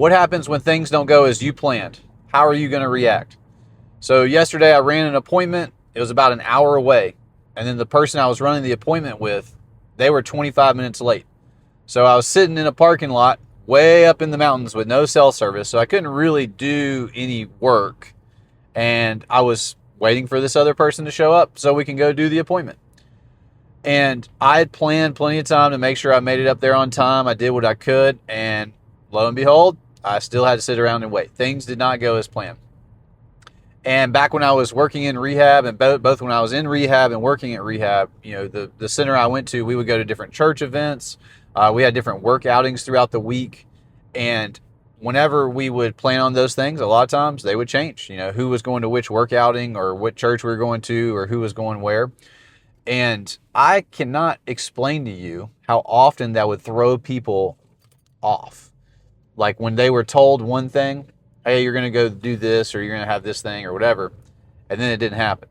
What happens when things don't go as you planned? How are you going to react? So yesterday I ran an appointment. It was about an hour away. And then the person I was running the appointment with, they were 25 minutes late. So I was sitting in a parking lot way up in the mountains with no cell service. So I couldn't really do any work. And I was waiting for this other person to show up so we can go do the appointment. And I had planned plenty of time to make sure I made it up there on time. I did what I could. And lo and behold, I still had to sit around and wait. Things did not go as planned. And back when I was working in rehab, and both when I was in rehab and working at rehab, the center I went to, we would go to different church events. We had different work outings throughout the week. And whenever we would plan on those things, a lot of times they would change. Who was going to which work outing or what church we were going to or who was going where. And I cannot explain to you how often that would throw people off. Like when they were told one thing, hey, you're going to go do this or you're going to have this thing or whatever, and then it didn't happen.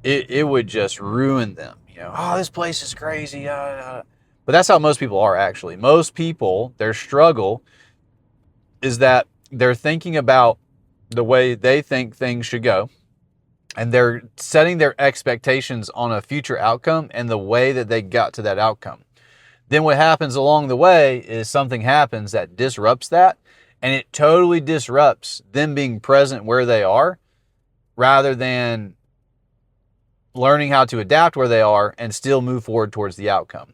It would just ruin them. Oh, this place is crazy. But that's how most people are, actually. Most people, their struggle is that they're thinking about the way they think things should go, and they're setting their expectations on a future outcome and the way that they got to that outcome. Then what happens along the way is something happens that disrupts that, and it totally disrupts them being present where they are rather than learning how to adapt where they are and still move forward towards the outcome.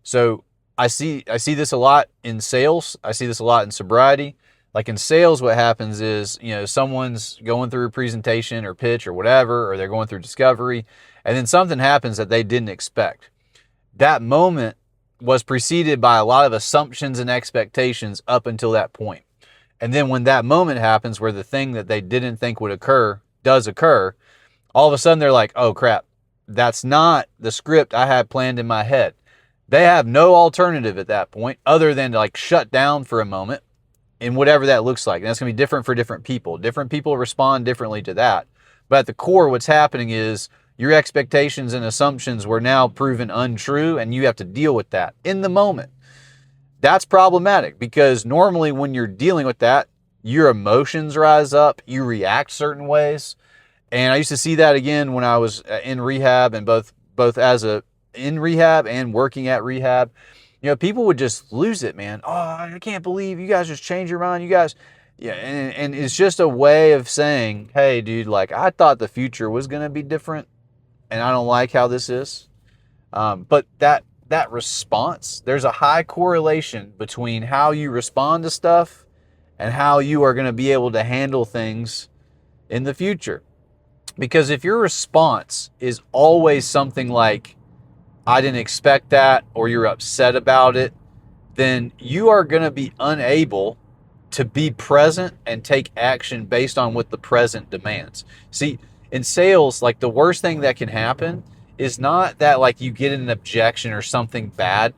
So I see this a lot in sales. I see this a lot in sobriety. Like in sales, what happens is, someone's going through a presentation or pitch or whatever, or they're going through discovery, and then something happens that they didn't expect. That moment was preceded by a lot of assumptions and expectations up until that point. And then when that moment happens where the thing that they didn't think would occur does occur, all of a sudden they're like, oh crap, that's not the script I had planned in my head. They have no alternative at that point other than to shut down for a moment, and whatever that looks like. And that's going to be different for different people. Different people respond differently to that. But at the core, what's happening is your expectations and assumptions were now proven untrue, and you have to deal with that in the moment. That's problematic because normally when you're dealing with that, your emotions rise up, you react certain ways. And I used to see that again when I was in rehab, and both in rehab and working at rehab. People would just lose it, man. Oh, I can't believe you guys just changed your mind. You guys, yeah. And it's just a way of saying, hey, dude, I thought the future was going to be different, and I don't like how this is. But that response, there's a high correlation between how you respond to stuff and how you are going to be able to handle things in the future. Because if your response is always something like, I didn't expect that, or you're upset about it, then you are going to be unable to be present and take action based on what the present demands. See, in sales, the worst thing that can happen is not that you get an objection or something bad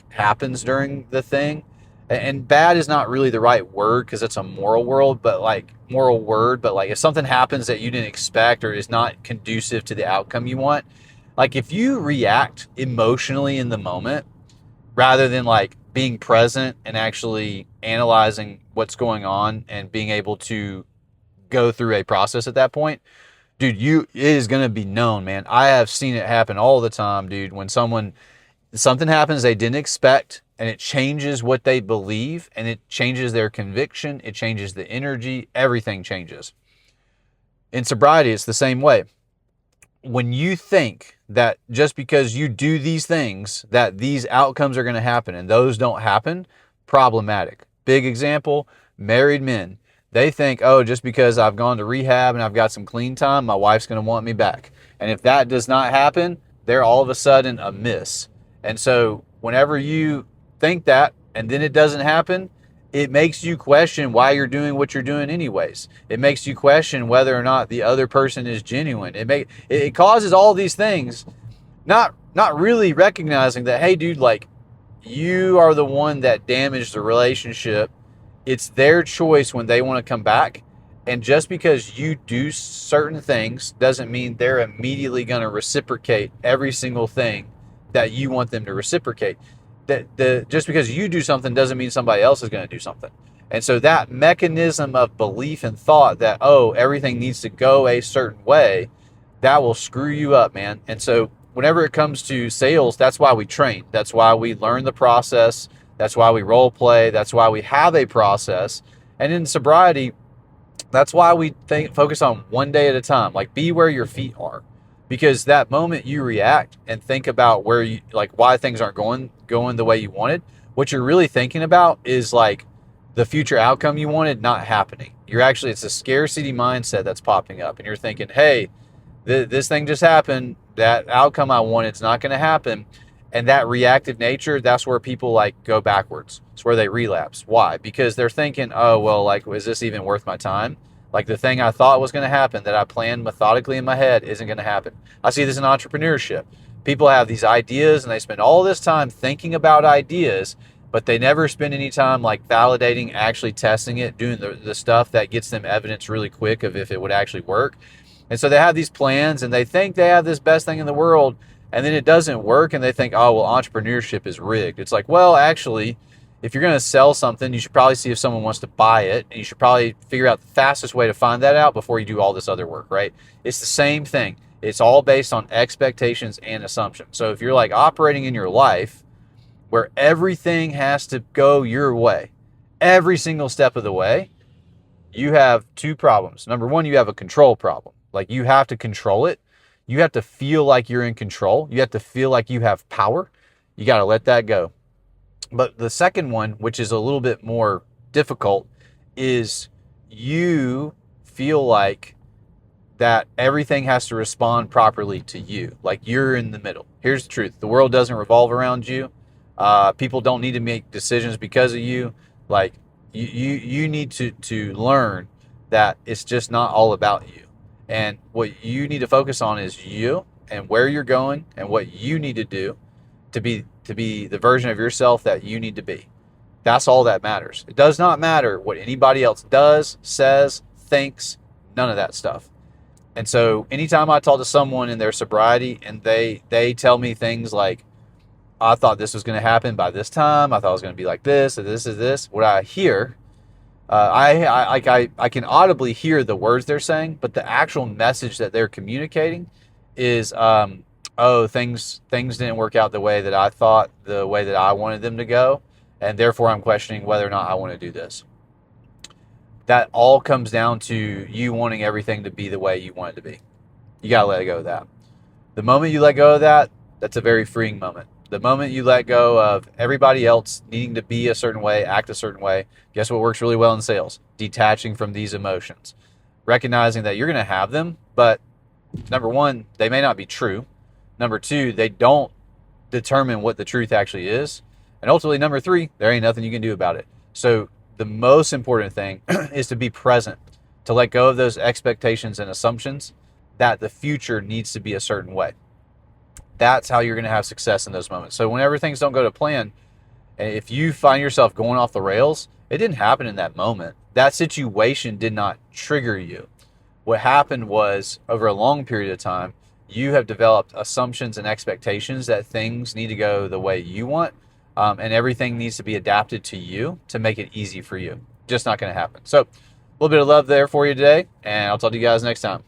happens during the thing. And bad is not really the right word because it's a moral word, but if something happens that you didn't expect or is not conducive to the outcome you want, if you react emotionally in the moment rather than being present and actually analyzing what's going on and being able to go through a process at that point, dude, it is going to be known, man. I have seen it happen all the time, dude. When something happens they didn't expect, and it changes what they believe, and it changes their conviction, it changes the energy, everything changes. In sobriety, it's the same way. When you think that just because you do these things, that these outcomes are going to happen, and those don't happen, problematic. Big example, married men. They think, oh, just because I've gone to rehab and I've got some clean time, my wife's going to want me back. And if that does not happen, they're all of a sudden a miss. And so whenever you think that and then it doesn't happen, it makes you question why you're doing what you're doing anyways. It makes you question whether or not the other person is genuine. It causes all these things, not really recognizing that, hey, dude, you are the one that damaged the relationship. It's their choice when they want to come back. And just because you do certain things doesn't mean they're immediately going to reciprocate every single thing that you want them to reciprocate. Just because you do something doesn't mean somebody else is going to do something. And so that mechanism of belief and thought that, oh, everything needs to go a certain way, that will screw you up, man. And so whenever it comes to sales, that's why we train. That's why we learn the process. That's why we role play. That's why we have a process. And in sobriety, that's why we focus on one day at a time. Like, be where your feet are, because that moment you react and think about where you, like, why things aren't going the way you wanted. What you're really thinking about is like the future outcome you wanted not happening. It's a scarcity mindset that's popping up, and you're thinking, hey, this thing just happened. That outcome I wanted is not going to happen. And that reactive nature, that's where people like go backwards. It's where they relapse. Why? Because they're thinking, oh, well, like, is this even worth my time? Like, the thing I thought was going to happen, that I planned methodically in my head, isn't going to happen. I see this in entrepreneurship. People have these ideas and they spend all this time thinking about ideas, but they never spend any time like validating, actually testing it, doing the stuff that gets them evidence really quick of if it would actually work. And so they have these plans and they think they have this best thing in the world, and then it doesn't work, and they think, oh, well, entrepreneurship is rigged. It's like, well, actually, if you're going to sell something, you should probably see if someone wants to buy it, and you should probably figure out the fastest way to find that out before you do all this other work, right? It's the same thing. It's all based on expectations and assumptions. So if you're like operating in your life where everything has to go your way, every single step of the way, you have two problems. Number one, you have a control problem. Like, you have to control it. You have to feel like you're in control. You have to feel like you have power. You got to let that go. But the second one, which is a little bit more difficult, is you feel like that everything has to respond properly to you. Like, you're in the middle. Here's the truth. The world doesn't revolve around you. People don't need to make decisions because of you. Like, you need to learn that it's just not all about you. And what you need to focus on is you and where you're going and what you need to do to be the version of yourself that you need to be. That's all that matters. It does not matter what anybody else does, says, thinks, none of that stuff. And so anytime I talk to someone in their sobriety and they tell me things like, I thought this was going to happen by this time, I thought it was going to be like this, or this is this, what I hear, I can audibly hear the words they're saying, but the actual message that they're communicating is, oh, things didn't work out the way that I thought, the way that I wanted them to go, and therefore I'm questioning whether or not I want to do this. That all comes down to you wanting everything to be the way you want it to be. You got to let go of that. The moment you let go of that, that's a very freeing moment. The moment you let go of everybody else needing to be a certain way, act a certain way, guess what works really well in sales? Detaching from these emotions. Recognizing that you're going to have them, but number one, they may not be true. Number two, they don't determine what the truth actually is. And ultimately, number three, there ain't nothing you can do about it. So the most important thing is to be present, to let go of those expectations and assumptions that the future needs to be a certain way. That's how you're going to have success in those moments. So whenever things don't go to plan, and if you find yourself going off the rails, it didn't happen in that moment. That situation did not trigger you. What happened was, over a long period of time, you have developed assumptions and expectations that things need to go the way you want, and everything needs to be adapted to you to make it easy for you. Just not going to happen. So a little bit of love there for you today, and I'll talk to you guys next time.